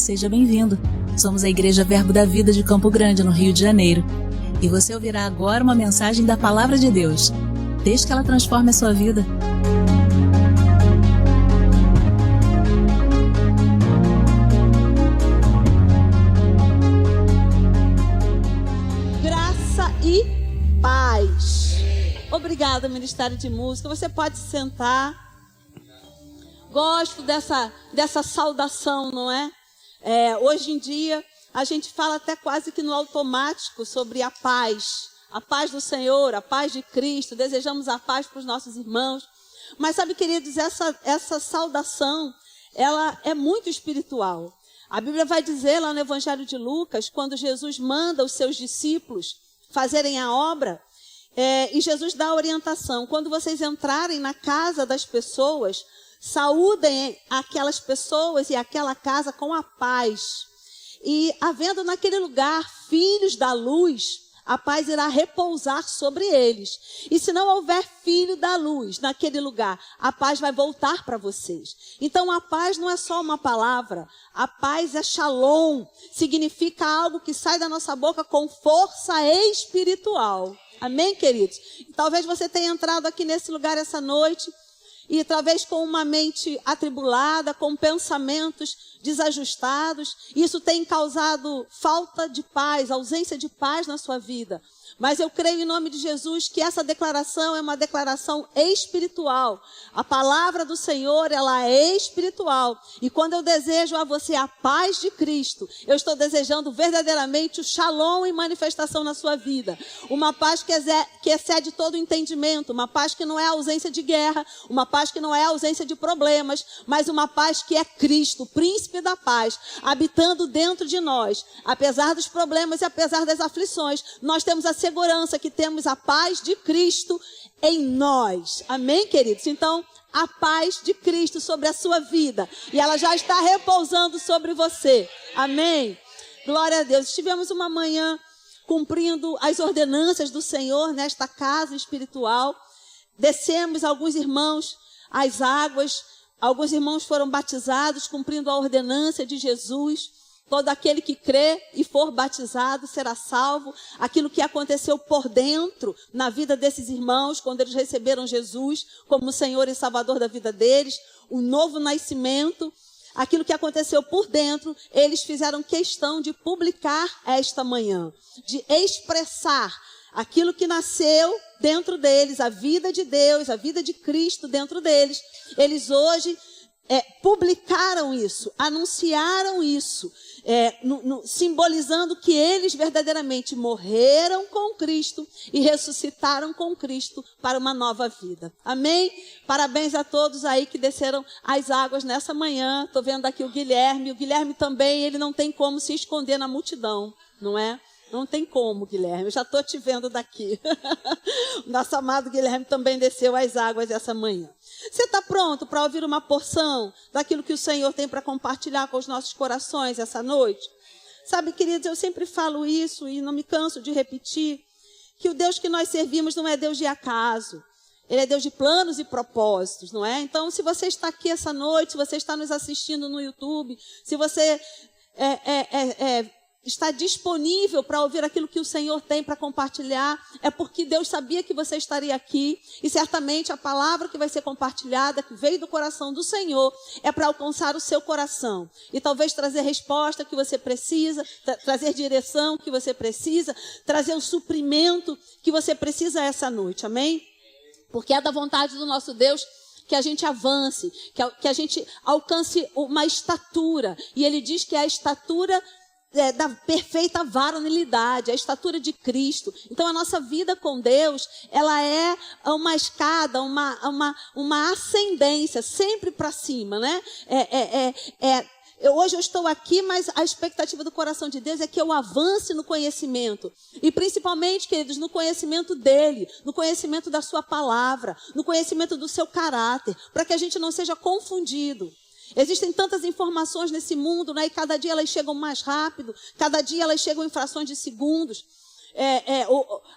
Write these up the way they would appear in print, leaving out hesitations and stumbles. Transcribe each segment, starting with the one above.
seja bem-vindo. Somos a Igreja Verbo da Vida de Campo Grande, no Rio de Janeiro. E você ouvirá agora uma mensagem da Palavra de Deus. Desde que ela transforme a sua vida. Graça e paz. Obrigada, Ministério de Música. Você pode se sentar. Gosto dessa saudação, não é? Hoje em dia, a gente fala até quase que no automático sobre a paz do Senhor, a paz de Cristo. Desejamos a paz para os nossos irmãos. Mas sabe, queridos, essa saudação, ela é muito espiritual. A Bíblia vai dizer lá no Evangelho de Lucas, quando Jesus manda os seus discípulos fazerem a obra, e Jesus dá a orientação: quando vocês entrarem na casa das pessoas, saúdem aquelas pessoas e aquela casa com a paz. E havendo naquele lugar filhos da luz, a paz irá repousar sobre eles. E se não houver filho da luz naquele lugar, a paz vai voltar para vocês. Então a paz não é só uma palavra. A paz é shalom. Significa algo que sai da nossa boca com força espiritual. Amém, queridos? E talvez você tenha entrado aqui nesse lugar essa noite e talvez com uma mente atribulada, com pensamentos desajustados. Isso tem causado falta de paz, ausência de paz na sua vida. Mas eu creio em nome de Jesus que essa declaração é uma declaração espiritual. A palavra do Senhor, ela é espiritual. E quando eu desejo a você a paz de Cristo, eu estou desejando verdadeiramente o shalom em manifestação na sua vida. Uma paz que excede todo o entendimento. Uma paz que não é ausência de guerra. Uma paz que não é ausência de problemas. Mas uma paz que é Cristo, o príncipe da paz, habitando dentro de nós. Apesar dos problemas e apesar das aflições, nós temos a segurança que temos a paz de Cristo em nós. Amém, queridos? Então, a paz de Cristo sobre a sua vida. E ela já está repousando sobre você. Amém? Glória a Deus. Estivemos uma manhã cumprindo as ordenanças do Senhor nesta casa espiritual. Descemos alguns irmãos às águas. Alguns irmãos foram batizados cumprindo a ordenança de Jesus. Todo aquele que crê e for batizado será salvo. Aquilo que aconteceu por dentro na vida desses irmãos, quando eles receberam Jesus como Senhor e Salvador da vida deles, o novo nascimento, aquilo que aconteceu por dentro, eles fizeram questão de publicar esta manhã, de expressar aquilo que nasceu dentro deles, a vida de Deus, a vida de Cristo dentro deles. Eles hoje publicaram isso, anunciaram isso, simbolizando que eles verdadeiramente morreram com Cristo e ressuscitaram com Cristo para uma nova vida. Amém? Parabéns a todos aí que desceram as águas nessa manhã. Estou vendo aqui o Guilherme. O Guilherme também, ele não tem como se esconder na multidão, não é? Não tem como, Guilherme. Eu já estou te vendo daqui. Nosso amado Guilherme também desceu as águas essa manhã. Você está pronto para ouvir uma porção daquilo que o Senhor tem para compartilhar com os nossos corações essa noite? Sabe, queridos, eu sempre falo isso e não me canso de repetir, que o Deus que nós servimos não é Deus de acaso. Ele é Deus de planos e propósitos, não é? Então, se você está aqui essa noite, se você está nos assistindo no YouTube, se você está disponível para ouvir aquilo que o Senhor tem para compartilhar, é porque Deus sabia que você estaria aqui, e certamente a palavra que vai ser compartilhada, que veio do coração do Senhor, é para alcançar o seu coração, e talvez trazer resposta que você precisa, trazer direção que você precisa, trazer o suprimento que você precisa essa noite, amém? Porque é da vontade do nosso Deus que a gente avance, que a gente alcance uma estatura, e Ele diz que é a estatura da perfeita varonilidade, a estatura de Cristo. Então a nossa vida com Deus, ela é uma escada, uma ascendência, sempre para cima, né? Hoje eu estou aqui, mas a expectativa do coração de Deus é que eu avance no conhecimento. E principalmente, queridos, no conhecimento dEle, no conhecimento da sua palavra, no conhecimento do seu caráter, para que a gente não seja confundido. Existem tantas informações nesse mundo, né? E cada dia elas chegam mais rápido, cada dia elas chegam em frações de segundos.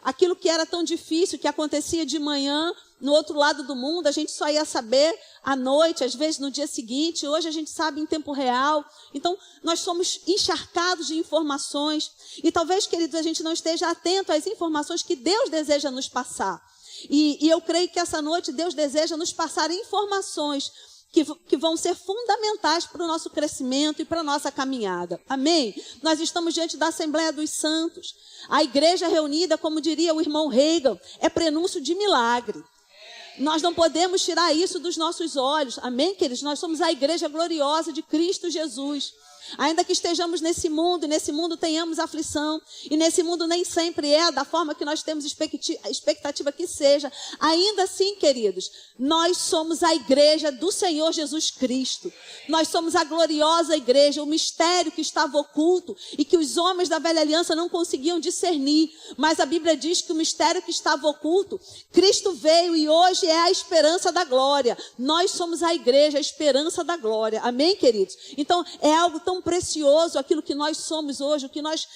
Aquilo que era tão difícil, que acontecia de manhã, no outro lado do mundo, a gente só ia saber à noite, às vezes no dia seguinte. Hoje a gente sabe em tempo real. Então, nós somos encharcados de informações. E talvez, queridos, a gente não esteja atento às informações que Deus deseja nos passar. E eu creio que essa noite Deus deseja nos passar informações que vão ser fundamentais para o nosso crescimento e para a nossa caminhada. Amém? Nós estamos diante da Assembleia dos Santos. A igreja reunida, como diria o irmão Reagan, é prenúncio de milagre. Nós não podemos tirar isso dos nossos olhos. Amém, queridos? Nós somos a igreja gloriosa de Cristo Jesus. Ainda que estejamos nesse mundo, e nesse mundo tenhamos aflição, e nesse mundo nem sempre é da forma que nós temos expectativa que seja, ainda assim, queridos, nós somos a igreja do Senhor Jesus Cristo. Nós somos a gloriosa igreja, o mistério que estava oculto e que os homens da velha aliança não conseguiam discernir. Mas a Bíblia diz que o mistério que estava oculto, Cristo veio e hoje é a esperança da glória. Nós somos a igreja, a esperança da glória. Amém, queridos? Então, é algo tão precioso aquilo que nós somos hoje, o que nós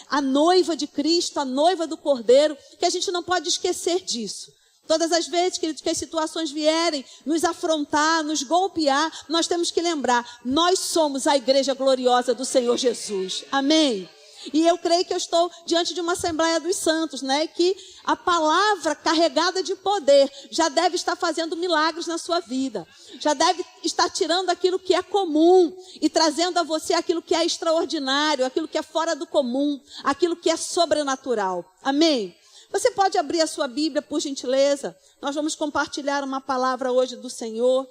a noiva de Cristo, a noiva do Cordeiro, que a gente não pode esquecer disso. Todas as vezes, queridos, que as situações vierem nos afrontar, nos golpear, nós temos que lembrar, nós somos a igreja gloriosa do Senhor Jesus. Amém? E eu creio que eu estou diante de uma Assembleia dos Santos, né? Que a palavra carregada de poder já deve estar fazendo milagres na sua vida. Já deve estar tirando aquilo que é comum e trazendo a você aquilo que é extraordinário, aquilo que é fora do comum, aquilo que é sobrenatural. Amém? Você pode abrir a sua Bíblia, por gentileza? Nós vamos compartilhar uma palavra hoje do Senhor.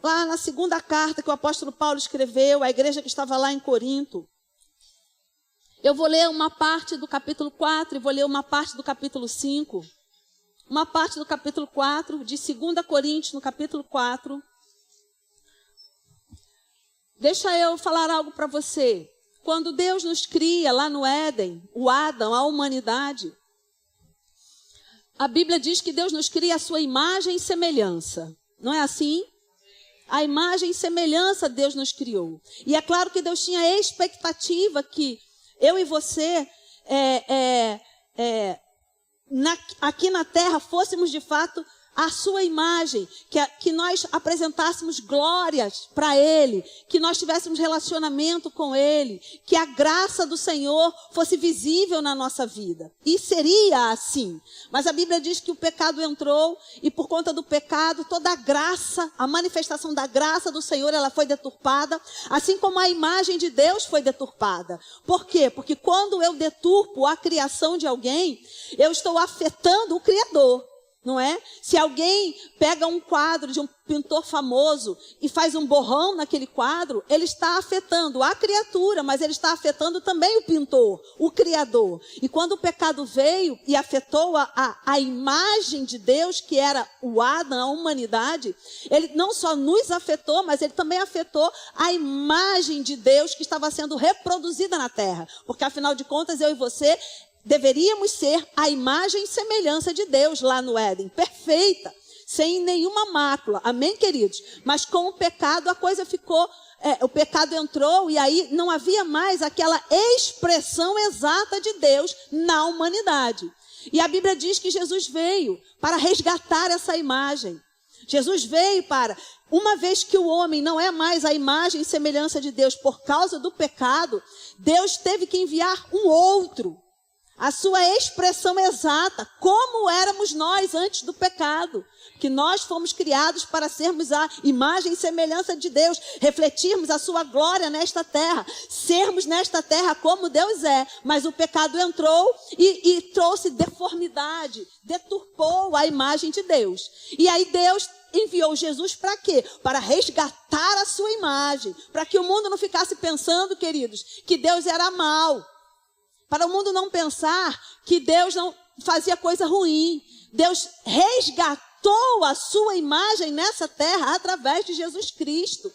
Lá na segunda carta que o apóstolo Paulo escreveu, à igreja que estava lá em Corinto. Eu vou ler uma parte do capítulo 4 e vou ler uma parte do capítulo 5. Uma parte do capítulo 4, de 2 Coríntios, no capítulo 4. Deixa eu falar algo para você. Quando Deus nos cria lá no Éden, o Adão, a humanidade, a Bíblia diz que Deus nos cria a sua imagem e semelhança. Não é assim? A imagem e semelhança Deus nos criou. E é claro que Deus tinha a expectativa que eu e você, aqui na terra, fôssemos de fato a sua imagem, que nós apresentássemos glórias para Ele, que nós tivéssemos relacionamento com Ele, que a graça do Senhor fosse visível na nossa vida. E seria assim. Mas a Bíblia diz que o pecado entrou e por conta do pecado, toda a graça, a manifestação da graça do Senhor, ela foi deturpada, assim como a imagem de Deus foi deturpada. Por quê? Porque quando eu deturpo a criação de alguém, eu estou afetando o Criador. Não é? Se alguém pega um quadro de um pintor famoso e faz um borrão naquele quadro, ele está afetando a criatura, mas ele está afetando também o pintor, o Criador. E quando o pecado veio e afetou a imagem de Deus, que era o Adão, a humanidade, ele não só nos afetou, mas ele também afetou a imagem de Deus que estava sendo reproduzida na terra. Porque afinal de contas, eu e você deveríamos ser a imagem e semelhança de Deus lá no Éden, perfeita, sem nenhuma mácula, amém, queridos? Mas com o pecado a coisa ficou, o pecado entrou e aí não havia mais aquela expressão exata de Deus na humanidade. E a Bíblia diz que Jesus veio para resgatar essa imagem. Jesus veio para, uma vez que o homem não é mais a imagem e semelhança de Deus por causa do pecado, Deus teve que enviar um outro, a sua expressão exata, como éramos nós antes do pecado. Que nós fomos criados para sermos a imagem e semelhança de Deus, refletirmos a sua glória nesta terra, sermos nesta terra como Deus é. Mas o pecado entrou e trouxe deformidade, deturpou a imagem de Deus. E aí Deus enviou Jesus para quê? Para resgatar a sua imagem, para que o mundo não ficasse pensando, queridos, que Deus era mau. Para o mundo não pensar que Deus não fazia coisa ruim. Deus resgatou a sua imagem nessa terra através de Jesus Cristo.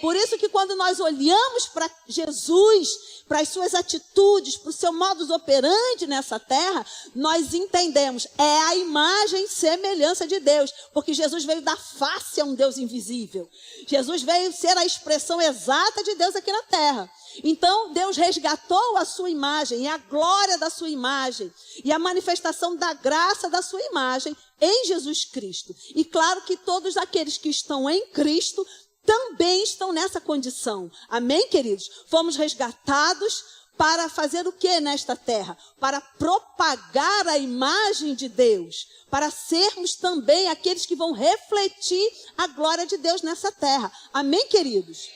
Por isso que quando nós olhamos para Jesus, para as suas atitudes, para o seu modus operandi nessa terra, nós entendemos, é a imagem e semelhança de Deus, porque Jesus veio dar face a um Deus invisível. Jesus veio ser a expressão exata de Deus aqui na terra. Então, Deus resgatou a sua imagem e a glória da sua imagem e a manifestação da graça da sua imagem em Jesus Cristo. E claro que todos aqueles que estão em Cristo também estão nessa condição. Amém, queridos? Fomos resgatados para fazer o que nesta terra? Para propagar a imagem de Deus, para sermos também aqueles que vão refletir a glória de Deus nessa terra. Amém, queridos?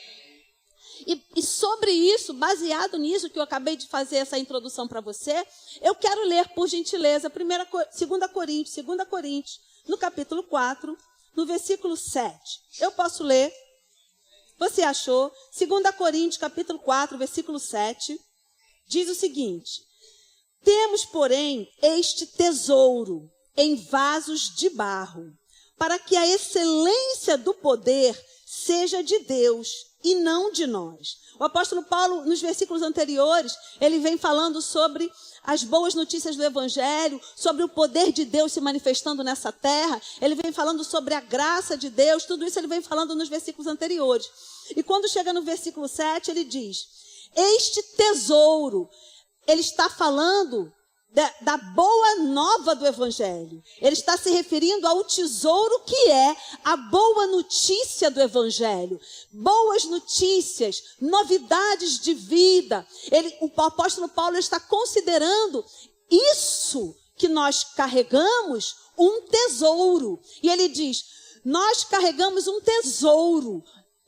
E sobre isso, baseado nisso que eu acabei de fazer essa introdução para você, eu quero ler, por gentileza, 2 Coríntios, no capítulo 4, no versículo 7. Eu posso ler. Você achou? 2 Coríntios, capítulo 4, versículo 7, diz o seguinte: temos, porém, este tesouro em vasos de barro, para que a excelência do poder seja de Deus e não de nós. O apóstolo Paulo, nos versículos anteriores, ele vem falando sobre as boas notícias do Evangelho, sobre o poder de Deus se manifestando nessa terra. Ele vem falando sobre a graça de Deus, tudo isso ele vem falando nos versículos anteriores. E quando chega no versículo 7, ele diz, este tesouro, ele está falando da boa nova do Evangelho. Ele está se referindo ao tesouro que é a boa notícia do Evangelho. Boas notícias, novidades de vida. O apóstolo Paulo está considerando isso que nós carregamos um tesouro. E ele diz, nós carregamos um tesouro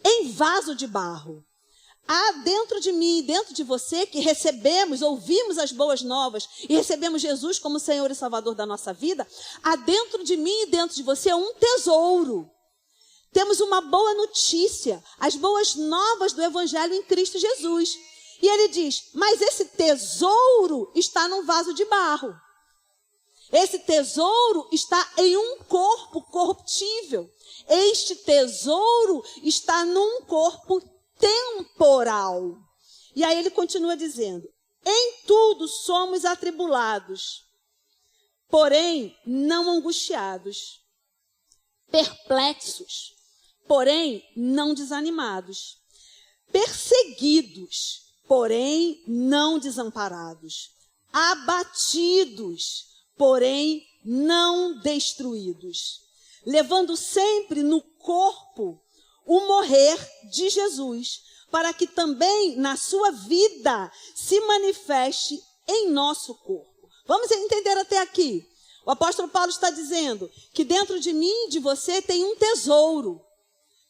em vaso de barro. Há dentro de mim e dentro de você que ouvimos as boas novas e recebemos Jesus como Senhor e Salvador da nossa vida, há dentro de mim e dentro de você um tesouro. Temos uma boa notícia, as boas novas do Evangelho em Cristo Jesus. E ele diz, mas esse tesouro está num vaso de barro. Esse tesouro está em um corpo corruptível. Este tesouro está num corpo temporal. E aí ele continua dizendo, em tudo somos atribulados, porém não angustiados, perplexos, porém não desanimados, perseguidos, porém não desamparados, abatidos, porém não destruídos, levando sempre no corpo o morrer de Jesus, para que também na sua vida se manifeste em nosso corpo. Vamos entender até aqui. O apóstolo Paulo está dizendo que dentro de mim e de você tem um tesouro,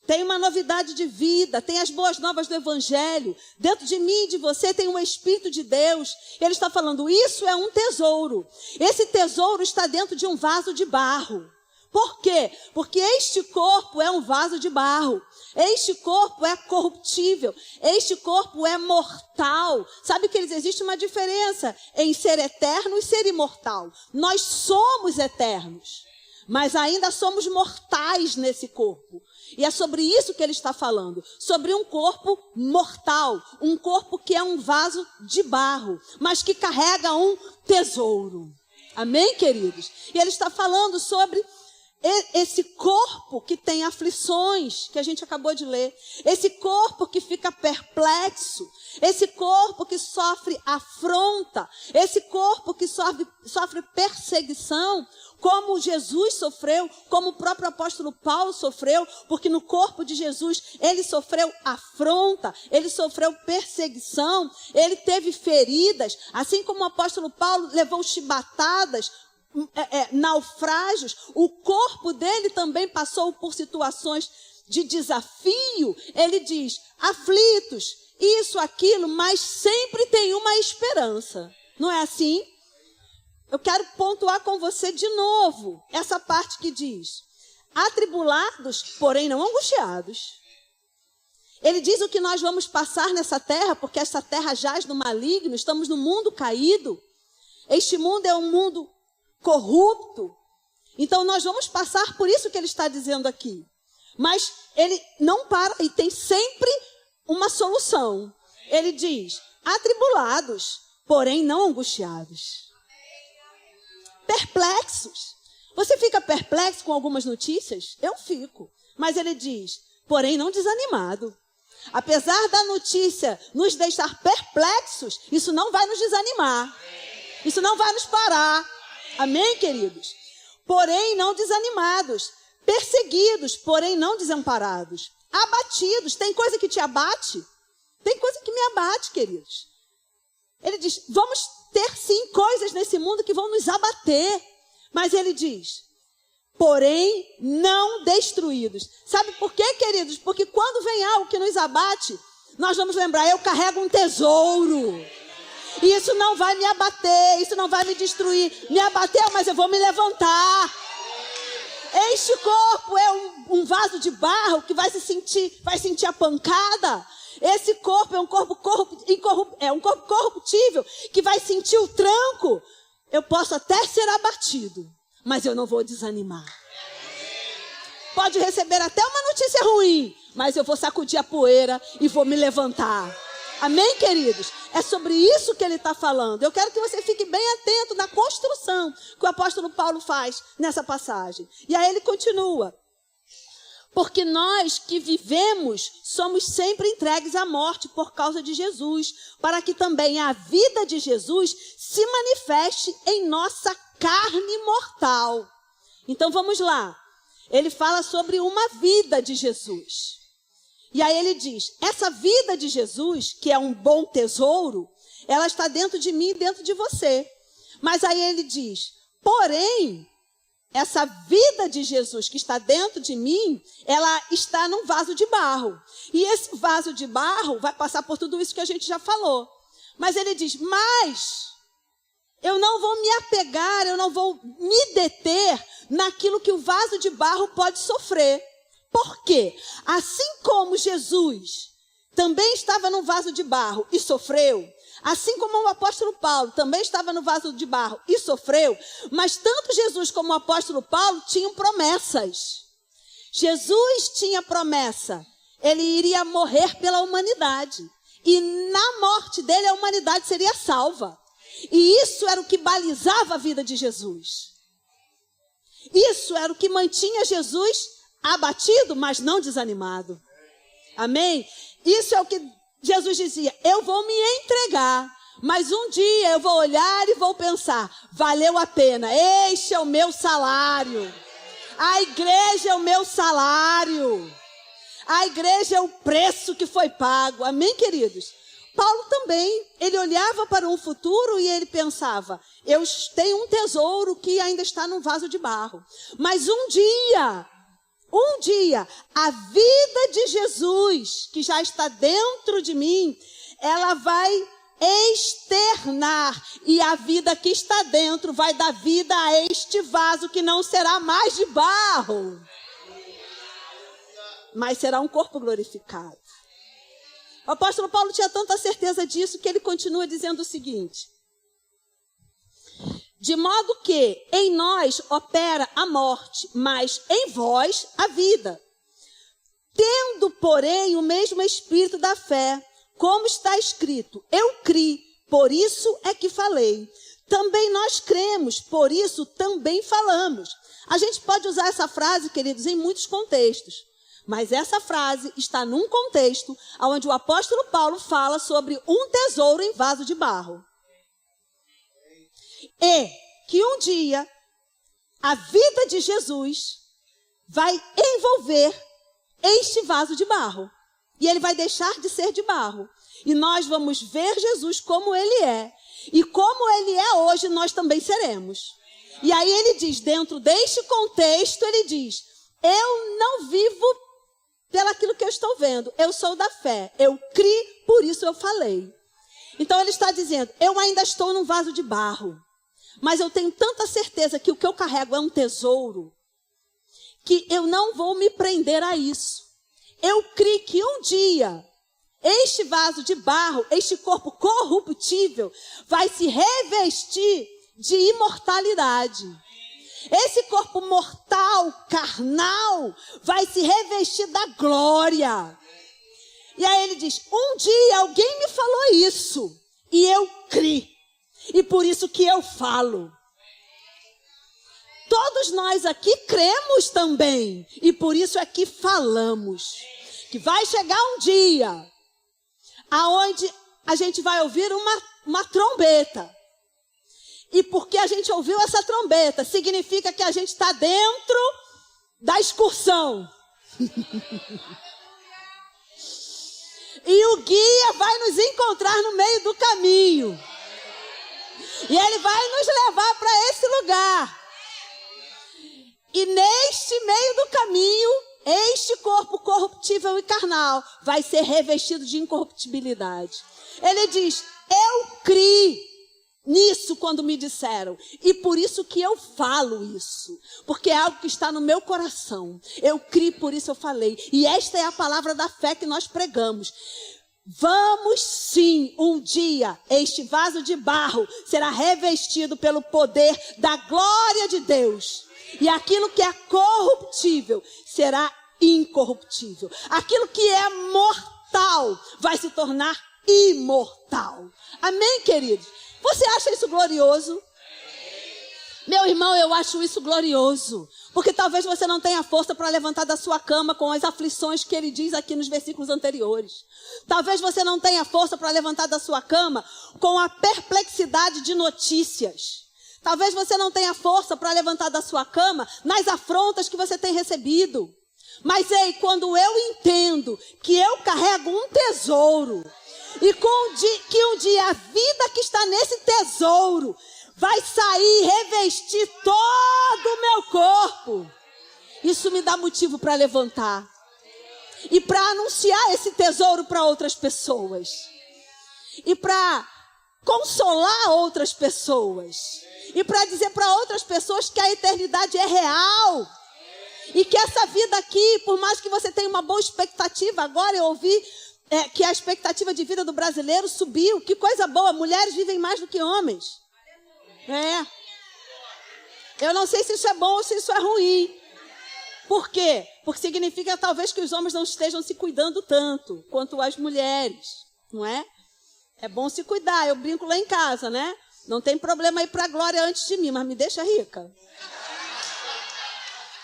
tem uma novidade de vida, tem as boas novas do Evangelho. Dentro de mim e de você tem um Espírito de Deus. Ele está falando, isso é um tesouro. Esse tesouro está dentro de um vaso de barro. Por quê? Porque este corpo é um vaso de barro. Este corpo é corruptível. Este corpo é mortal. Sabe que existe uma diferença em ser eterno e ser imortal. Nós somos eternos, mas ainda somos mortais nesse corpo. E é sobre isso que ele está falando. Sobre um corpo mortal. Um corpo que é um vaso de barro, mas que carrega um tesouro. Amém, queridos? E ele está falando sobre esse corpo que tem aflições, que a gente acabou de ler. Esse corpo que fica perplexo. Esse corpo que sofre afronta. Esse corpo que sofre perseguição. Como Jesus sofreu, como o próprio apóstolo Paulo sofreu. Porque no corpo de Jesus ele sofreu afronta. Ele sofreu perseguição. Ele teve feridas. Assim como o apóstolo Paulo levou chibatadas, naufrágios, o corpo dele também passou por situações de desafio. Ele diz, aflitos, isso, aquilo, mas sempre tem uma esperança. Não é assim? Eu quero pontuar com você de novo essa parte que diz, atribulados, porém não angustiados. Ele diz o que nós vamos passar nessa terra, porque essa terra jaz no maligno, estamos no mundo caído. Este mundo é um mundo corrupto. Então nós vamos passar por isso que ele está dizendo aqui. Mas ele não para e tem sempre uma solução. Ele diz, atribulados, porém não angustiados. Perplexos. Você fica perplexo com algumas notícias? Eu fico. Mas ele diz, porém não desanimado. Apesar da notícia nos deixar perplexos, isso não vai nos desanimar. Isso não vai nos parar. Amém, queridos? Porém não desanimados. Perseguidos, porém não desamparados. Abatidos. Tem coisa que te abate? Tem coisa que me abate, queridos. Ele diz, vamos ter sim coisas nesse mundo que vão nos abater. Mas ele diz, porém não destruídos. Sabe por quê, queridos? Porque quando vem algo que nos abate, nós vamos lembrar, eu carrego um tesouro. E isso não vai me abater, isso não vai me destruir. Me abateu, mas eu vou me levantar. Este corpo é um vaso de barro que vai sentir a pancada. Esse corpo é um corpo corruptível que vai sentir o tranco. Eu posso até ser abatido, mas eu não vou desanimar. Pode receber até uma notícia ruim, mas eu vou sacudir a poeira e vou me levantar. Amém, queridos? É sobre isso que ele está falando. Eu quero que você fique bem atento na construção que o apóstolo Paulo faz nessa passagem. E aí ele continua. Porque nós que vivemos somos sempre entregues à morte por causa de Jesus, para que também a vida de Jesus se manifeste em nossa carne mortal. Então vamos lá. Ele fala sobre uma vida de Jesus. E aí ele diz, essa vida de Jesus, que é um bom tesouro, ela está dentro de mim e dentro de você. Mas aí ele diz, porém, essa vida de Jesus que está dentro de mim, ela está num vaso de barro. E esse vaso de barro vai passar por tudo isso que a gente já falou. Mas ele diz, mas eu não vou me apegar, eu não vou me deter naquilo que o vaso de barro pode sofrer. Por quê? Assim como Jesus também estava no vaso de barro e sofreu, assim como o apóstolo Paulo também estava no vaso de barro e sofreu, mas tanto Jesus como o apóstolo Paulo tinham promessas. Jesus tinha promessa, ele iria morrer pela humanidade. E na morte dele a humanidade seria salva. E isso era o que balizava a vida de Jesus. Isso era o que mantinha Jesus abatido, mas não desanimado. Amém? Isso é o que Jesus dizia, eu vou me entregar, mas um dia eu vou olhar e vou pensar, valeu a pena, este é o meu salário. A igreja é o meu salário. A igreja é o preço que foi pago. Amém, queridos? Paulo também, ele olhava para um futuro e ele pensava, eu tenho um tesouro que ainda está num vaso de barro. Mas um dia, a vida de Jesus, que já está dentro de mim, ela vai externar. E a vida que está dentro vai dar vida a este vaso que não será mais de barro, mas será um corpo glorificado. O apóstolo Paulo tinha tanta certeza disso que ele continua dizendo o seguinte. De modo que em nós opera a morte, mas em vós a vida. Tendo, porém, o mesmo espírito da fé, como está escrito, eu criei, por isso é que falei. Também nós cremos, por isso também falamos. A gente pode usar essa frase, queridos, em muitos contextos. Mas essa frase está num contexto onde o apóstolo Paulo fala sobre um tesouro em vaso de barro. E que um dia a vida de Jesus vai envolver este vaso de barro. E ele vai deixar de ser de barro. E nós vamos ver Jesus como ele é. E como ele é hoje, nós também seremos. E aí ele diz, dentro deste contexto, ele diz, eu não vivo pelaquilo que eu estou vendo. Eu sou da fé. Eu criei, por isso eu falei. Então ele está dizendo, eu ainda estou num vaso de barro. Mas eu tenho tanta certeza que o que eu carrego é um tesouro, que eu não vou me prender a isso. Eu creio que um dia, este vaso de barro, este corpo corruptível, vai se revestir de imortalidade. Esse corpo mortal, carnal, vai se revestir da glória. E aí ele diz, um dia alguém me falou isso, e eu criei, e por isso que eu falo. Todos nós aqui cremos também, e por isso é que falamos. Que vai chegar um dia, aonde a gente vai ouvir uma trombeta. E porque a gente ouviu essa trombeta, significa que a gente está dentro da excursão. E o guia vai nos encontrar no meio do caminho. E ele vai nos levar para esse lugar. E neste meio do caminho, este corpo corruptível e carnal vai ser revestido de incorruptibilidade. Ele diz, eu criei nisso quando me disseram. E por isso que eu falo isso. Porque é algo que está no meu coração. Eu criei, por isso eu falei. E esta é a palavra da fé que nós pregamos. Vamos sim, um dia, este vaso de barro será revestido pelo poder da glória de Deus. E aquilo que é corruptível será incorruptível. Aquilo que é mortal vai se tornar imortal. Amém, queridos? Você acha isso glorioso? Meu irmão, eu acho isso glorioso. Porque talvez você não tenha força para levantar da sua cama com as aflições que ele diz aqui nos versículos anteriores. Talvez você não tenha força para levantar da sua cama com a perplexidade de notícias. Talvez você não tenha força para levantar da sua cama nas afrontas que você tem recebido. Mas ei, quando eu entendo que eu carrego um tesouro e que um dia a vida que está nesse tesouro vai sair e revestir todo o meu corpo, isso me dá motivo para levantar e para anunciar esse tesouro para outras pessoas e para consolar outras pessoas e para dizer para outras pessoas que a eternidade é real e que essa vida aqui, por mais que você tenha uma boa expectativa, agora eu ouvi que a expectativa de vida do brasileiro subiu. Que coisa boa, mulheres vivem mais do que homens. Eu não sei se isso é bom ou se isso é ruim. Por quê? Porque significa talvez que os homens não estejam se cuidando tanto quanto as mulheres, não é? É bom se cuidar, eu brinco lá em casa, né? Não tem problema ir para a glória antes de mim, mas me deixa rica.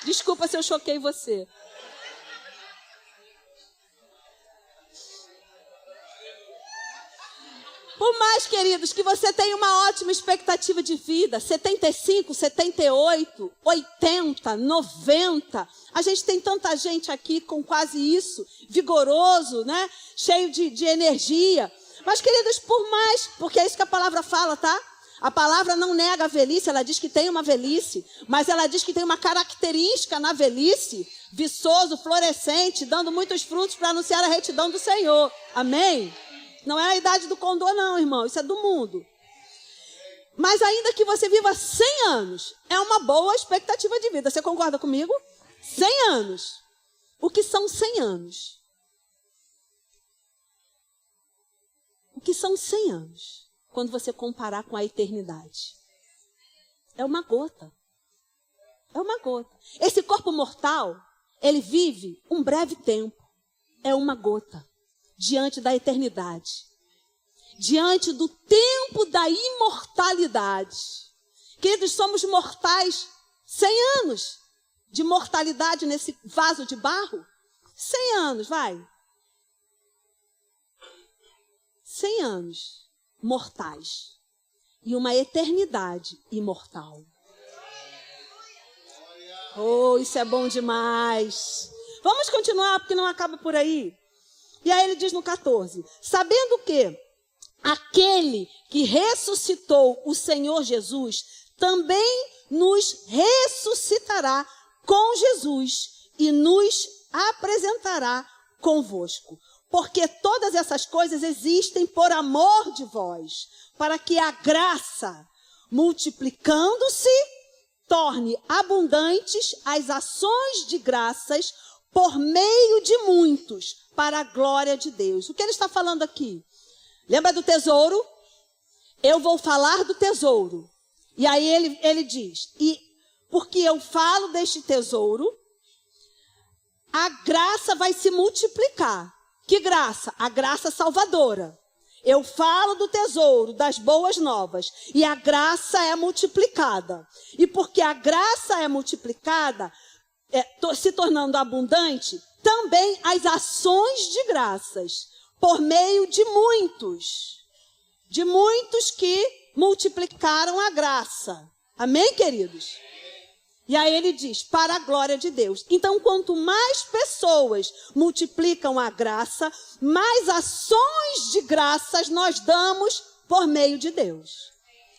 Desculpa se eu choquei você. Por mais, queridos, que você tenha uma ótima expectativa de vida, 75, 78, 80, 90. A gente tem tanta gente aqui com quase isso, vigoroso, né? Cheio de energia. Mas, queridos, por mais, porque é isso que a palavra fala, tá? A palavra não nega a velhice, ela diz que tem uma velhice, mas ela diz que tem uma característica na velhice, viçoso, florescente, dando muitos frutos para anunciar a retidão do Senhor. Amém? Não é a idade do condor, não, irmão. Isso é do mundo. Mas ainda que você viva 100 anos, é uma boa expectativa de vida. Você concorda comigo? 100 anos. O que são 100 anos? O que são 100 anos? Quando você comparar com a eternidade. É uma gota. É uma gota. Esse corpo mortal, ele vive um breve tempo. É uma gota. Diante da eternidade, diante do tempo da imortalidade. Queridos, somos mortais. 100 anos de mortalidade nesse vaso de barro. 100 anos, vai. 100 anos mortais e uma eternidade imortal. Oh, isso é bom demais. Vamos continuar, porque não acaba por aí. E aí ele diz no 14, sabendo que aquele que ressuscitou o Senhor Jesus também nos ressuscitará com Jesus e nos apresentará convosco. Porque todas essas coisas existem por amor de vós, para que a graça, multiplicando-se, torne abundantes as ações de graças por meio de muitos, para a glória de Deus. O que ele está falando aqui? Lembra do tesouro? Eu vou falar do tesouro. E aí ele diz, e porque eu falo deste tesouro, a graça vai se multiplicar. Que graça? A graça salvadora. Eu falo do tesouro, das boas novas, e a graça é multiplicada. E porque a graça é multiplicada, se tornando abundante, também as ações de graças, por meio de muitos que multiplicaram a graça. Amém, queridos? E aí ele diz, para a glória de Deus. Então, quanto mais pessoas multiplicam a graça, mais ações de graças nós damos por meio de Deus.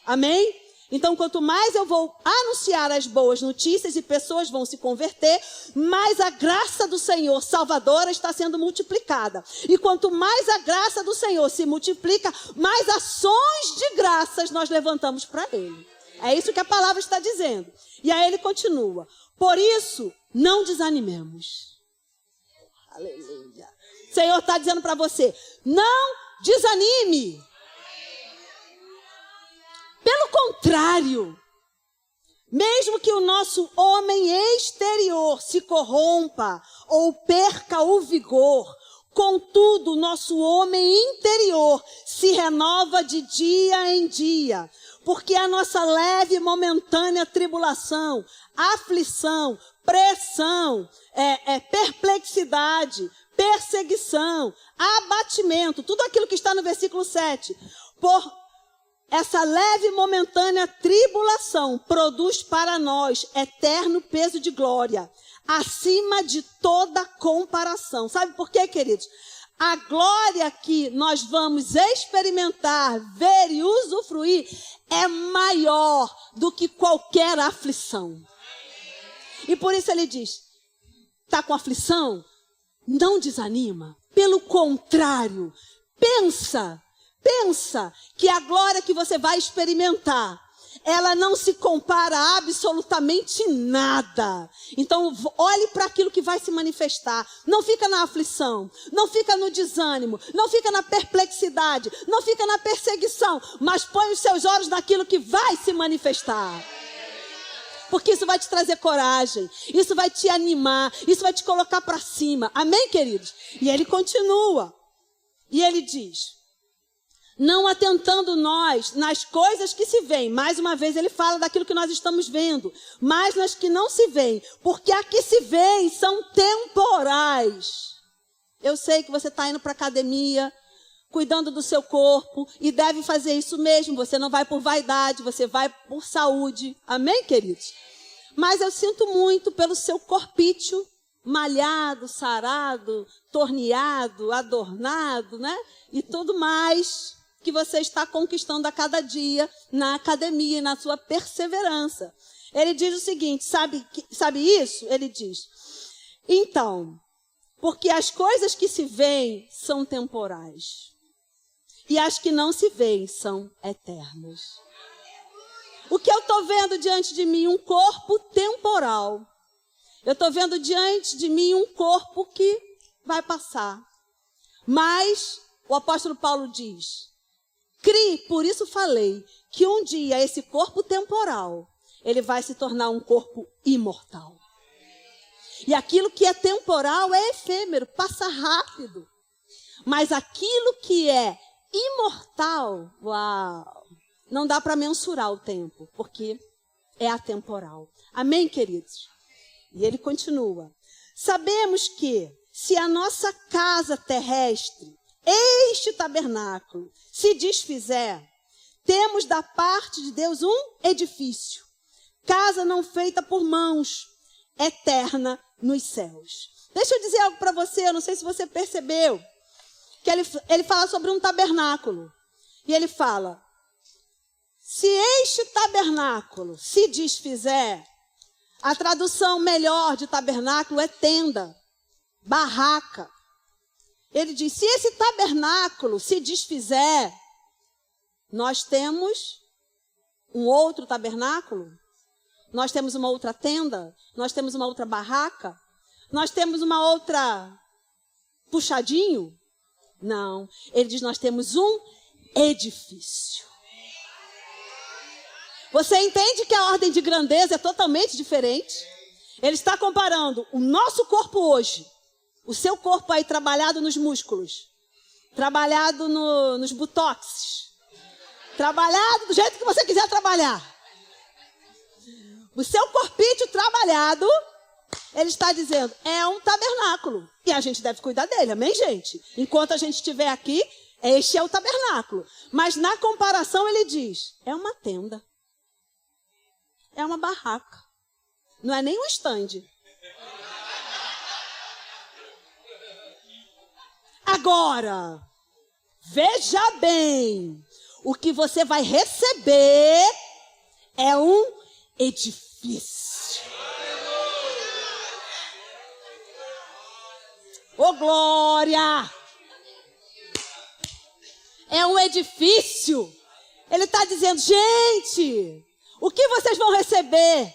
Amém? Então, quanto mais eu vou anunciar as boas notícias e pessoas vão se converter, mais a graça do Senhor salvadora está sendo multiplicada. E quanto mais a graça do Senhor se multiplica, mais ações de graças nós levantamos para Ele. É isso que a palavra está dizendo. E aí ele continua. Por isso, não desanimemos. Aleluia. O Senhor está dizendo para você, não desanime. Pelo contrário, mesmo que o nosso homem exterior se corrompa ou perca o vigor, contudo, o nosso homem interior se renova de dia em dia. Porque a nossa leve e momentânea tribulação, aflição, pressão, perplexidade, perseguição, abatimento, tudo aquilo que está no versículo 7, por essa leve e momentânea tribulação produz para nós eterno peso de glória, acima de toda comparação. Sabe por quê, queridos? A glória que nós vamos experimentar, ver e usufruir é maior do que qualquer aflição. E por isso ele diz, está com aflição? Não desanima. Pelo contrário, pensa que a glória que você vai experimentar, ela não se compara a absolutamente nada. Então, olhe para aquilo que vai se manifestar. Não fica na aflição, não fica no desânimo, não fica na perplexidade, não fica na perseguição, mas põe os seus olhos naquilo que vai se manifestar. Porque isso vai te trazer coragem, isso vai te animar, isso vai te colocar para cima. Amém, queridos? E ele continua. E ele diz, não atentando nós nas coisas que se veem. Mais uma vez ele fala daquilo que nós estamos vendo. Mas nas que não se veem. Porque as que se veem são temporais. Eu sei que você está indo para a academia, cuidando do seu corpo. E deve fazer isso mesmo. Você não vai por vaidade, você vai por saúde. Amém, queridos? Mas eu sinto muito pelo seu corpício malhado, sarado, torneado, adornado, né? E tudo mais que você está conquistando a cada dia na academia e na sua perseverança. Ele diz o seguinte, sabe isso? Ele diz, então, porque as coisas que se veem são temporais e as que não se veem são eternas. O que eu estou vendo diante de mim? Um corpo temporal. Eu estou vendo diante de mim um corpo que vai passar. Mas o apóstolo Paulo diz, por isso falei, que um dia esse corpo temporal, ele vai se tornar um corpo imortal. E aquilo que é temporal é efêmero, passa rápido. Mas aquilo que é imortal, uau, não dá para mensurar o tempo, porque é atemporal. Amém, queridos? E ele continua. Sabemos que se a nossa casa terrestre, este tabernáculo, se desfizer, temos da parte de Deus um edifício, casa não feita por mãos, eterna nos céus. Deixa eu dizer algo para você, eu não sei se você percebeu, que ele fala sobre um tabernáculo. E ele fala, se este tabernáculo se desfizer, a tradução melhor de tabernáculo é tenda, barraca. Ele diz, se esse tabernáculo se desfizer, nós temos um outro tabernáculo, nós temos uma outra tenda, nós temos uma outra barraca, nós temos uma outra puxadinho. Não, ele diz, nós temos um edifício. Você entende que a ordem de grandeza é totalmente diferente? Ele está comparando o nosso corpo hoje, o seu corpo aí trabalhado nos músculos, trabalhado nos botox, trabalhado do jeito que você quiser trabalhar. O seu corpício trabalhado, ele está dizendo, é um tabernáculo. E a gente deve cuidar dele, amém, gente? Enquanto a gente estiver aqui, este é o tabernáculo. Mas na comparação ele diz, é uma tenda. É uma barraca. Não é nem um estande. Agora, veja bem, o que você vai receber é um edifício. Ô, glória! É um edifício. Ele está dizendo, gente, o que vocês vão receber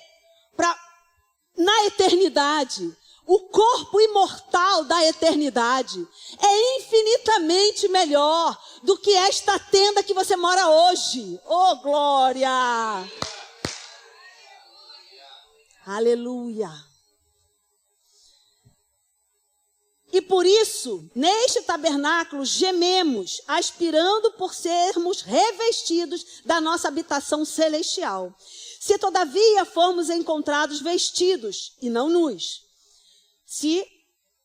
na eternidade? O corpo imortal da eternidade é infinitamente melhor do que esta tenda que você mora hoje. Oh, glória! Aleluia! E por isso, neste tabernáculo, gememos, aspirando por sermos revestidos da nossa habitação celestial. Se todavia formos encontrados vestidos e não nus. Se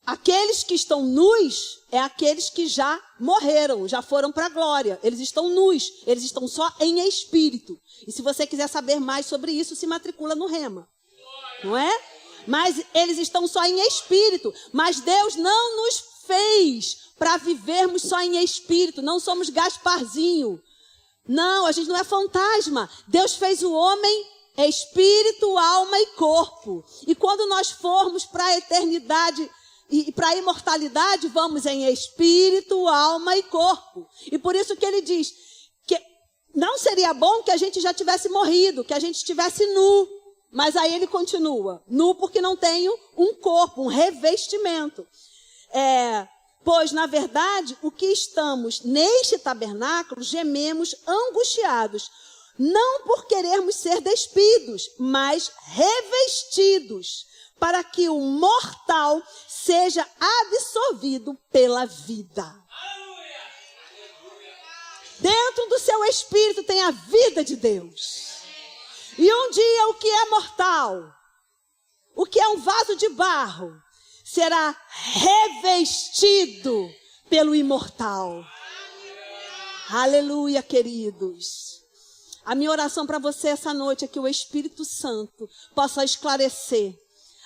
aqueles que estão nus, é aqueles que já morreram, já foram para a glória. Eles estão nus, eles estão só em espírito. E se você quiser saber mais sobre isso, se matricula no Rema. Não é? Mas eles estão só em espírito. Mas Deus não nos fez para vivermos só em espírito. Não somos Gasparzinho. Não, a gente não é fantasma. Deus fez o homem espírito, alma e corpo. E quando nós formos para a eternidade e para a imortalidade, vamos em espírito, alma e corpo. E por isso que ele diz que não seria bom que a gente já tivesse morrido, que a gente estivesse nu. Mas aí ele continua, nu porque não tenho um corpo, um revestimento. Pois, na verdade, o que estamos neste tabernáculo, gememos angustiados, não por querermos ser despidos, mas revestidos, para que o mortal seja absorvido pela vida. Dentro do seu espírito tem a vida de Deus. E um dia o que é mortal, o que é um vaso de barro, será revestido pelo imortal. Aleluia, queridos. A minha oração para você essa noite é que o Espírito Santo possa esclarecer,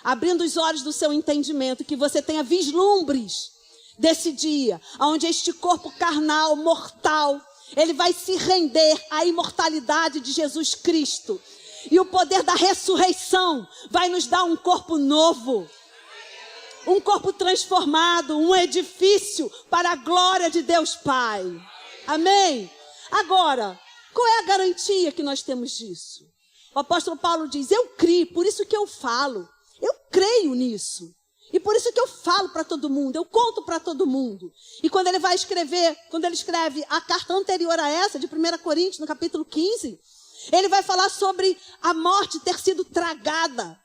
abrindo os olhos do seu entendimento, que você tenha vislumbres desse dia, onde este corpo carnal, mortal, ele vai se render à imortalidade de Jesus Cristo. E o poder da ressurreição vai nos dar um corpo novo, um corpo transformado, um edifício para a glória de Deus Pai. Amém? Agora, qual é a garantia que nós temos disso? O apóstolo Paulo diz, eu criei, por isso que eu falo. Eu creio nisso. E por isso que eu falo para todo mundo, eu conto para todo mundo. E quando ele vai escrever, quando ele escreve a carta anterior a essa, de 1 Coríntios, no capítulo 15, ele vai falar sobre a morte ter sido tragada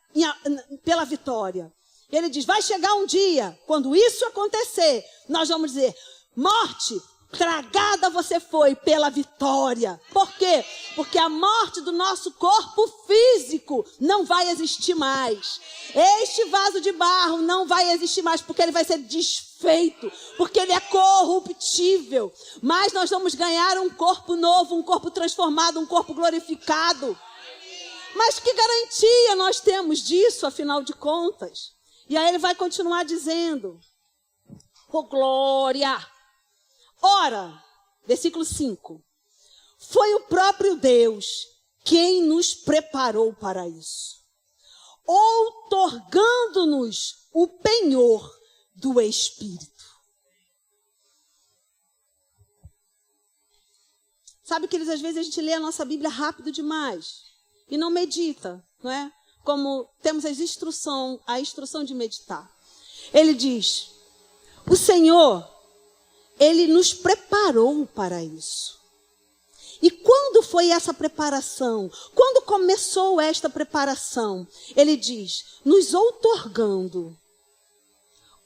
pela vitória. Ele diz, vai chegar um dia, quando isso acontecer, nós vamos dizer, morte, tragada você foi pela vitória. Por quê? Porque a morte do nosso corpo físico não vai existir mais. Este vaso de barro não vai existir mais, porque ele vai ser desfeito, porque ele é corruptível. Mas nós vamos ganhar um corpo novo, um corpo transformado, um corpo glorificado. Mas que garantia nós temos disso, afinal de contas? E aí ele vai continuar dizendo, oh glória! Ora, versículo 5, foi o próprio Deus quem nos preparou para isso, outorgando-nos o penhor do Espírito. Sabe, queridos, às vezes a gente lê a nossa Bíblia rápido demais e não medita, não é? Como temos a instrução de meditar. Ele diz, o Senhor, Ele nos preparou para isso. E quando foi essa preparação? Quando começou esta preparação? Ele diz, nos outorgando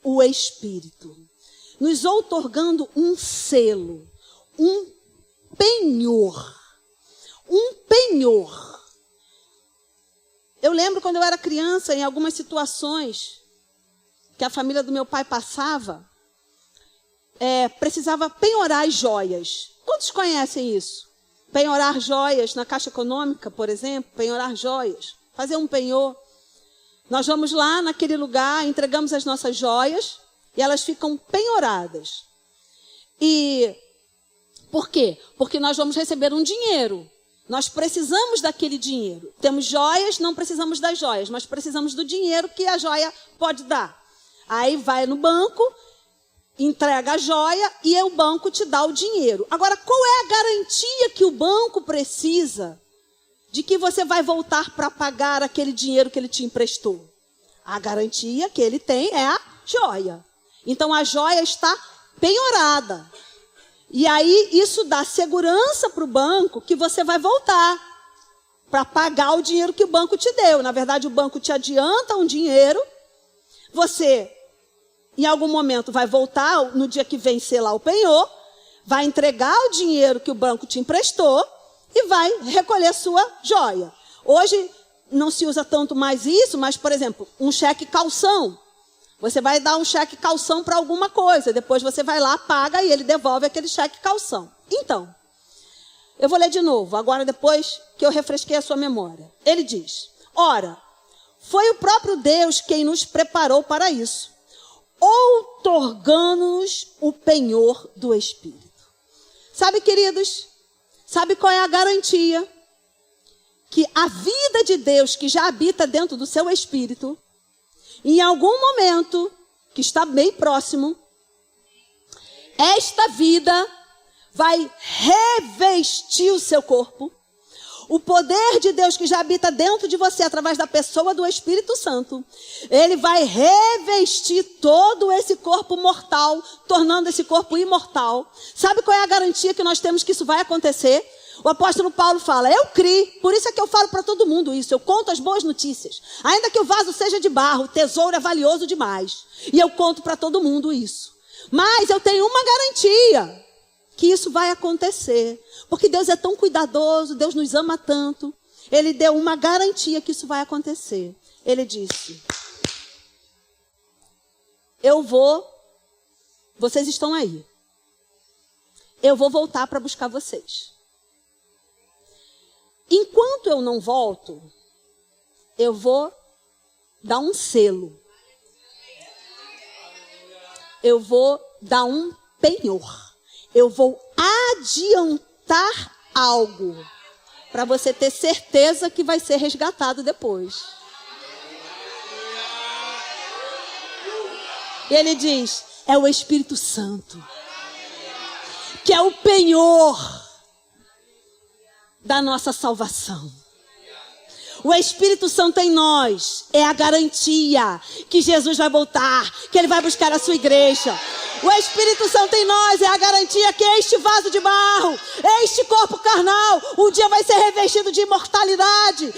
o Espírito, nos outorgando um selo, um penhor. Um penhor. Eu lembro quando eu era criança, em algumas situações que a família do meu pai passava, precisava penhorar as joias. Quantos conhecem isso? Penhorar joias na Caixa Econômica, por exemplo, penhorar joias, fazer um penhor. Nós vamos lá naquele lugar, entregamos as nossas joias e elas ficam penhoradas. E por quê? Porque nós vamos receber um dinheiro. Nós precisamos daquele dinheiro. Temos joias, não precisamos das joias, mas precisamos do dinheiro que a joia pode dar. Aí vai no banco, entrega a joia e o banco te dá o dinheiro. Agora, qual é a garantia que o banco precisa de que você vai voltar para pagar aquele dinheiro que ele te emprestou? A garantia que ele tem é a joia. Então, a joia está penhorada. E aí, isso dá segurança para o banco que você vai voltar para pagar o dinheiro que o banco te deu. Na verdade, o banco te adianta um dinheiro, você, em algum momento, vai voltar, no dia que vencer lá o penhor, vai entregar o dinheiro que o banco te emprestou e vai recolher sua joia. Hoje, não se usa tanto mais isso, mas, por exemplo, um cheque calção. Você vai dar um cheque calção para alguma coisa, depois você vai lá, paga e ele devolve aquele cheque calção. Então, eu vou ler de novo, agora depois que eu refresquei a sua memória. Ele diz, ora, foi o próprio Deus quem nos preparou para isso, outorgando-nos o penhor do Espírito. Sabe, queridos, sabe qual é a garantia? Que a vida de Deus que já habita dentro do seu espírito, em algum momento, que está bem próximo, esta vida vai revestir o seu corpo. O poder de Deus que já habita dentro de você, através da pessoa do Espírito Santo, ele vai revestir todo esse corpo mortal, tornando esse corpo imortal. Sabe qual é a garantia que nós temos que isso vai acontecer? O apóstolo Paulo fala, eu criei, por isso é que eu falo para todo mundo isso, eu conto as boas notícias. Ainda que o vaso seja de barro, o tesouro é valioso demais. E eu conto para todo mundo isso. Mas eu tenho uma garantia, que isso vai acontecer. Porque Deus é tão cuidadoso, Deus nos ama tanto. Ele deu uma garantia que isso vai acontecer. Ele disse, vocês estão aí. Eu vou voltar para buscar vocês. Enquanto eu não volto, eu vou dar um selo. Eu vou dar um penhor. Eu vou adiantar algo para você ter certeza que vai ser resgatado depois. E ele diz, é o Espírito Santo, que é o penhor da nossa salvação. O Espírito Santo em nós é a garantia que Jesus vai voltar, que ele vai buscar a sua igreja. O Espírito Santo em nós é a garantia que este vaso de barro, este corpo carnal, um dia vai ser revestido de imortalidade.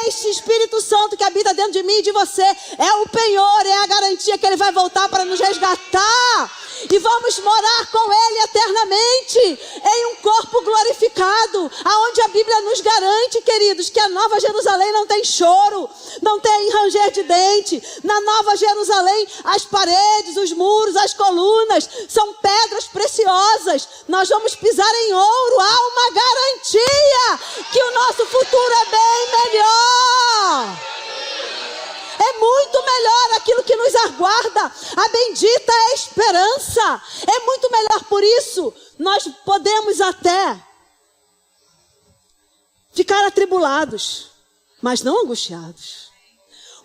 Este Espírito Santo que habita dentro de mim e de você é o penhor, é a garantia que ele vai voltar para nos resgatar. E vamos morar com ele eternamente em um corpo glorificado, aonde a Bíblia nos garante, queridos, que a Nova Jerusalém não tem choro, não tem ranger de dente. Na Nova Jerusalém, as paredes, os muros, as colunas são pedras preciosas. Nós vamos pisar em ouro. Há uma garantia que o nosso futuro é bem melhor. É muito melhor aquilo que nos aguarda. A bendita esperança. É muito melhor, por isso, nós podemos até ficar atribulados, mas não angustiados.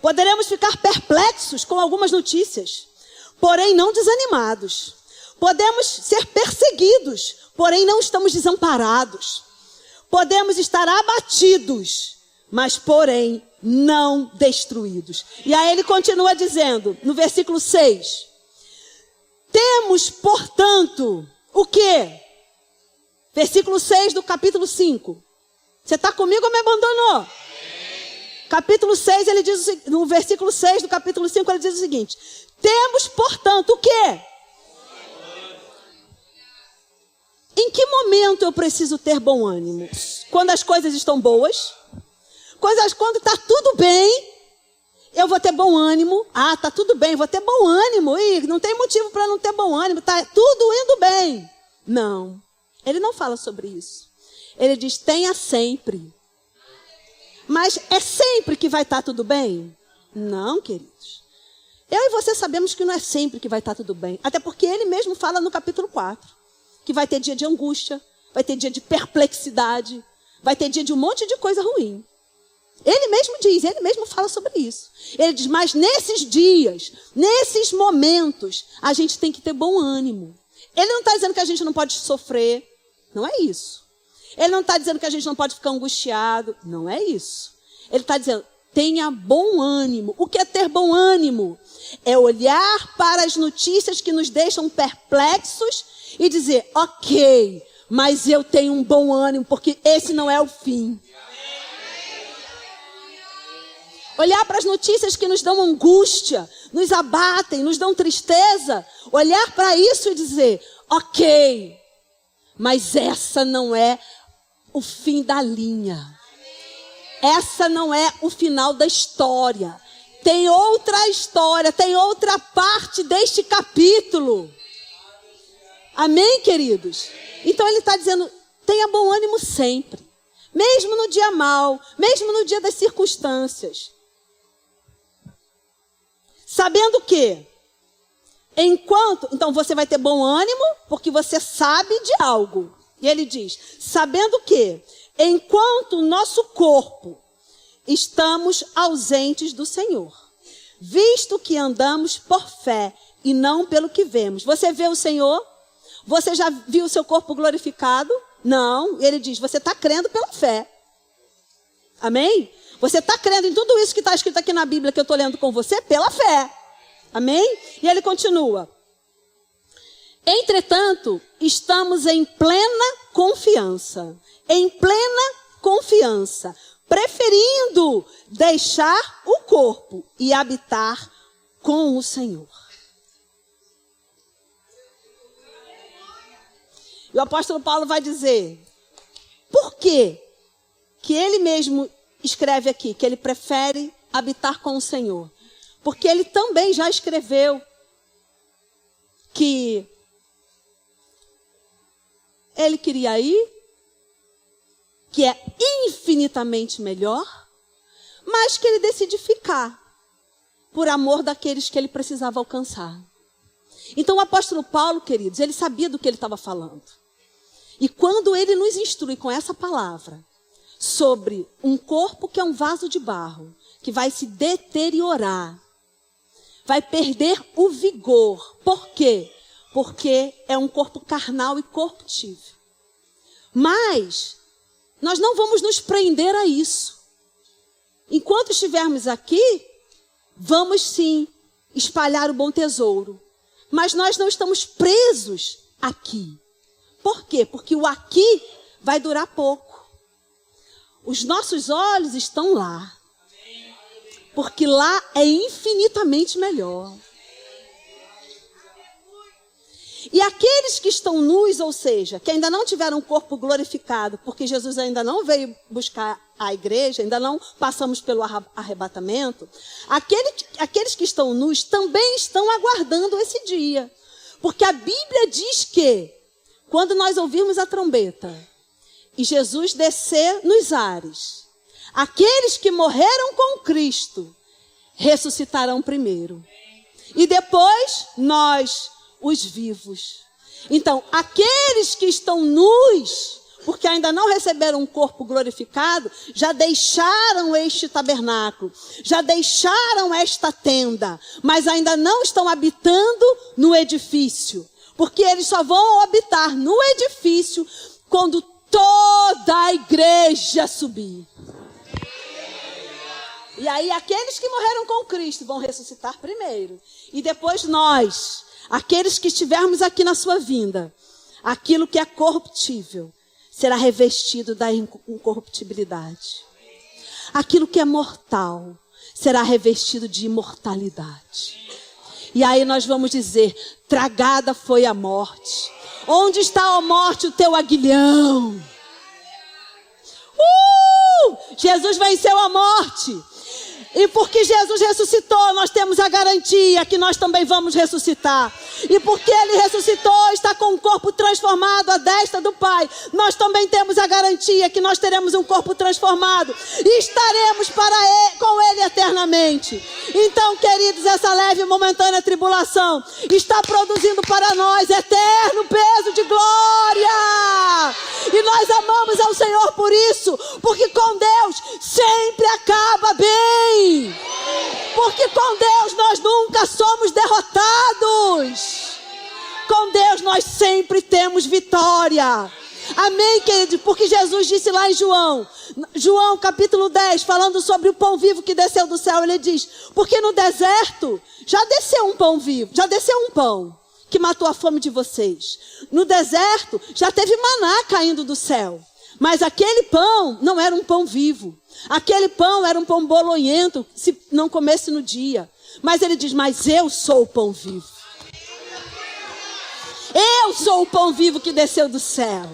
Poderemos ficar perplexos com algumas notícias, porém não desanimados. Podemos ser perseguidos, porém não estamos desamparados. Podemos estar abatidos, mas porém não destruídos. E aí ele continua dizendo, no versículo 6, temos, portanto, o quê? Versículo 6 do capítulo 5. Você está comigo ou me abandonou? Capítulo 6, ele diz, no versículo 6 do capítulo 5, ele diz o seguinte: temos, portanto, o quê? Em que momento eu preciso ter bom ânimo? Quando as coisas estão boas? Quando está tudo bem, eu vou ter bom ânimo. Ah, está tudo bem, vou ter bom ânimo. Ih, não tem motivo para não ter bom ânimo, está tudo indo bem. Não, ele não fala sobre isso. Ele diz, tenha sempre. Mas é sempre que vai estar tudo bem? Não, queridos. Eu e você sabemos que não é sempre que vai estar tudo bem. Até porque ele mesmo fala no capítulo 4. Que vai ter dia de angústia, vai ter dia de perplexidade, vai ter dia de um monte de coisa ruim. Ele mesmo diz, ele mesmo fala sobre isso. Ele diz, mas nesses dias, nesses momentos, a gente tem que ter bom ânimo. Ele não está dizendo que a gente não pode sofrer, não é isso. Ele não está dizendo que a gente não pode ficar angustiado, não é isso. Ele está dizendo, tenha bom ânimo. O que é ter bom ânimo? É olhar para as notícias que nos deixam perplexos e dizer, ok, mas eu tenho um bom ânimo, porque esse não é o fim. Olhar para as notícias que nos dão angústia, nos abatem, nos dão tristeza. Olhar para isso e dizer, ok, mas essa não é o fim da linha. Essa não é o final da história. Tem outra história, tem outra parte deste capítulo. Amém, queridos? Então ele está dizendo, tenha bom ânimo sempre. Mesmo no dia mau, mesmo no dia das circunstâncias. Sabendo que, então você vai ter bom ânimo, porque você sabe de algo. E ele diz, sabendo que, enquanto o nosso corpo estamos ausentes do Senhor, visto que andamos por fé e não pelo que vemos. Você vê o Senhor? Você já viu o seu corpo glorificado? Não. Ele diz, você está crendo pela fé. Amém? Você está crendo em tudo isso que está escrito aqui na Bíblia que eu estou lendo com você pela fé. Amém? E ele continua. Entretanto, estamos em plena confiança. Em plena confiança. Preferindo deixar o corpo e habitar com o Senhor. E o apóstolo Paulo vai dizer, por quê? Que ele mesmo escreve aqui, que ele prefere habitar com o Senhor. Porque ele também já escreveu que ele queria ir, que é infinitamente melhor, mas que ele decide ficar por amor daqueles que ele precisava alcançar. Então o apóstolo Paulo, queridos, ele sabia do que ele estava falando. E quando ele nos instrui com essa palavra sobre um corpo que é um vaso de barro, que vai se deteriorar, vai perder o vigor. Por quê? Porque é um corpo carnal e corruptível. Mas nós não vamos nos prender a isso. Enquanto estivermos aqui, vamos sim espalhar o bom tesouro. Mas nós não estamos presos aqui. Por quê? Porque o aqui vai durar pouco. Os nossos olhos estão lá. Porque lá é infinitamente melhor. E aqueles que estão nus, ou seja, que ainda não tiveram um corpo glorificado, porque Jesus ainda não veio buscar a igreja, ainda não passamos pelo arrebatamento, aqueles que estão nus também estão aguardando esse dia. Porque a Bíblia diz que, quando nós ouvirmos a trombeta e Jesus descer nos ares, aqueles que morreram com Cristo ressuscitarão primeiro. E depois nós, os vivos. Então, aqueles que estão nus, porque ainda não receberam um corpo glorificado, já deixaram este tabernáculo, já deixaram esta tenda, mas ainda não estão habitando no edifício. Porque eles só vão habitar no edifício quando toda a igreja subir. E aí aqueles que morreram com Cristo vão ressuscitar primeiro. E depois nós, aqueles que estivermos aqui na sua vinda, aquilo que é corruptível, será revestido da incorruptibilidade. Aquilo que é mortal será revestido de imortalidade. E aí nós vamos dizer, tragada foi a morte. Onde está, ó morte, o teu aguilhão? Jesus venceu a morte. E porque Jesus ressuscitou, nós temos a garantia que nós também vamos ressuscitar. E porque Ele ressuscitou, está com um corpo transformado à destra do Pai, nós também temos a garantia que nós teremos um corpo transformado e estaremos com Ele eternamente. Então, queridos, essa leve e momentânea tribulação está produzindo para nós eterno peso de glória. E nós amamos ao Senhor por isso, porque com Deus sempre acaba bem. Porque com Deus nós nunca somos derrotados. Com Deus nós sempre temos vitória. Amém, querido? Porque Jesus disse lá em João capítulo 10, falando sobre o pão vivo que desceu do céu, Ele diz, porque no deserto já desceu um pão vivo, já desceu um pão que matou a fome de vocês. No deserto já teve maná caindo do céu. Mas aquele pão não era um pão vivo. Aquele pão era um pão bolonhento, se não comesse no dia. Mas ele diz, mas eu sou o pão vivo. Eu sou o pão vivo que desceu do céu.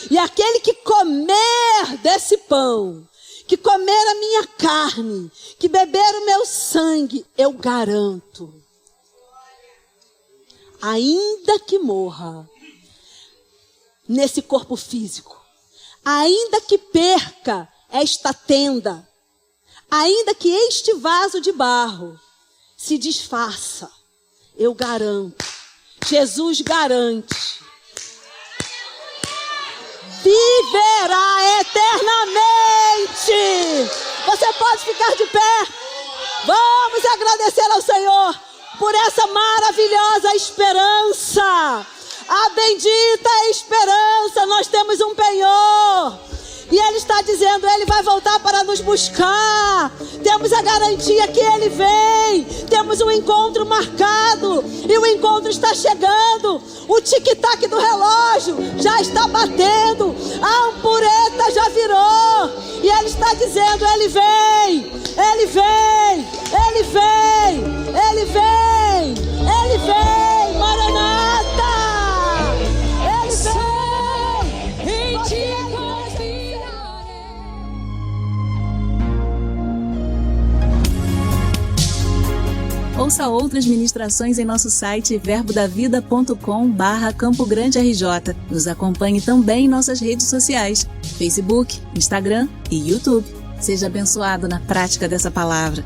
E aquele que comer desse pão, que comer a minha carne, que beber o meu sangue, eu garanto, ainda que morra nesse corpo físico, ainda que perca esta tenda, ainda que este vaso de barro se desfaça, eu garanto, Jesus garante, viverá eternamente. Você pode ficar de pé. Vamos agradecer ao Senhor por essa maravilhosa esperança. A bendita esperança, nós temos um penhor. E Ele está dizendo, Ele vai voltar para nos buscar. Temos a garantia que Ele vem. Temos um encontro marcado. E o encontro está chegando. O tic-tac do relógio já está batendo. A ampureta já virou. E Ele está dizendo, Ele vem. Ele vem. Ele vem. Ele vem. Ele vem. Maranata. Ele vem. Em ti ouça outras ministrações em nosso site verbodavida.com/Campo Grande RJ. Nos acompanhe também em nossas redes sociais, Facebook, Instagram e YouTube. Seja abençoado na prática dessa palavra.